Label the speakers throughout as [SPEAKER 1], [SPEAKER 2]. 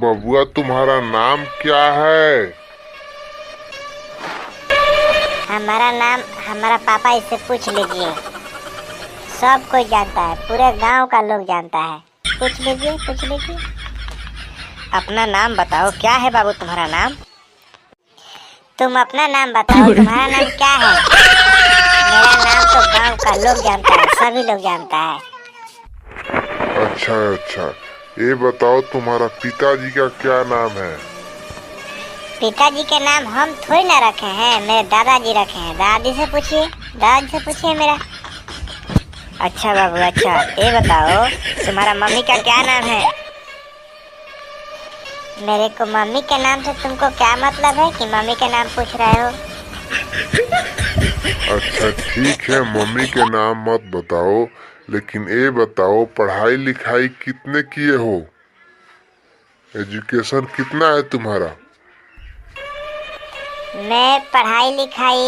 [SPEAKER 1] बबुआ तुम्हारा नाम क्या है?
[SPEAKER 2] हमारा नाम हमारा पापा इससे पूछ लीजिए, सब कोई जानता है, पूरे गांव का लोग जानता है। पूछ लीजिए, पूछ लीजिए।
[SPEAKER 3] अपना नाम बताओ, क्या है बाबू तुम्हारा नाम?
[SPEAKER 2] तुम अपना नाम बताओ, तुम्हारा नाम क्या है? मेरा नाम तो गांव का लोग जानता है, सभी लोग जानता है।
[SPEAKER 1] अच्छा, ये बताओ तुम्हारा पिताजी का क्या नाम है?
[SPEAKER 2] पिताजी के नाम हम थोड़ी ना रखे हैं, मेरे दादाजी रखे हैं। दादी से पूछिए मेरा।
[SPEAKER 3] अच्छा बाबू, अच्छा ये बताओ तुम्हारा मम्मी का क्या नाम है?
[SPEAKER 2] मेरे को मम्मी के नाम से तुमको क्या मतलब है कि मम्मी के नाम पूछ रहे हो?
[SPEAKER 1] अच्छा ठीक है, मम्मी के नाम मत बताओ, लेकिन ये बताओ पढ़ाई लिखाई कितने किए हो? एजुकेशन कितना है तुम्हारा?
[SPEAKER 2] मैं पढ़ाई लिखाई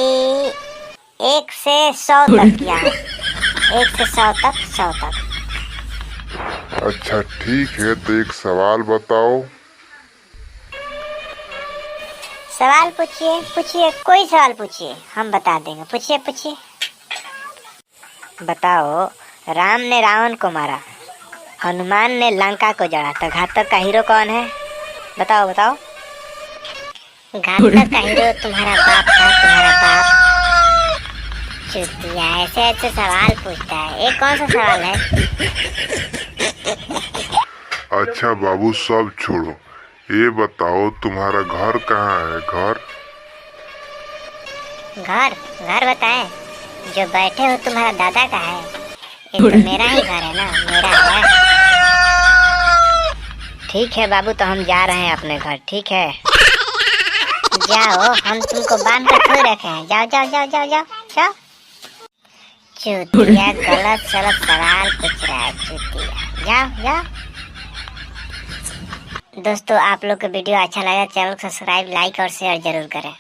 [SPEAKER 2] 1 से 100 तक किया हूँ। 1 से 100 तक।
[SPEAKER 1] अच्छा ठीक है, तो एक सवाल बताओ।
[SPEAKER 2] सवाल पूछिए, कोई सवाल पूछिए, हम बता देंगे। पूछिए।
[SPEAKER 3] बताओ, राम ने रावण को मारा, हनुमान ने लंका को जड़ा, तो घातक का हीरो कौन है? बताओ।
[SPEAKER 2] घातक का हीरो तुम्हारा बाप था, तुम्हारा बाप। चुतिया, ऐसे सवाल पूछता है, ये कौन सा सवाल है?
[SPEAKER 1] अच्छा बाबू, सब छोड़ो, ये बताओ तुम्हारा घर कहाँ है?
[SPEAKER 2] घर बताएं? जो बैठे हो तुम्हारा दादा का है, ये तो मेरा ही घर है ना, मेरा है।
[SPEAKER 3] ठीक है बाबू, तो हम जा रहे हैं अपने घर, ठीक है?
[SPEAKER 2] जाओ, हम तुमको बांध कर थोड़ी रखे हैं। जाओ। चुतिया, गलत सवाल पूछ रहा है, चुतिया। जाओ। दोस्तों, आप लोग को वीडियो अच्छा लगा, चैनल को सब्सक्राइब, लाइक और शेयर जरूर करें।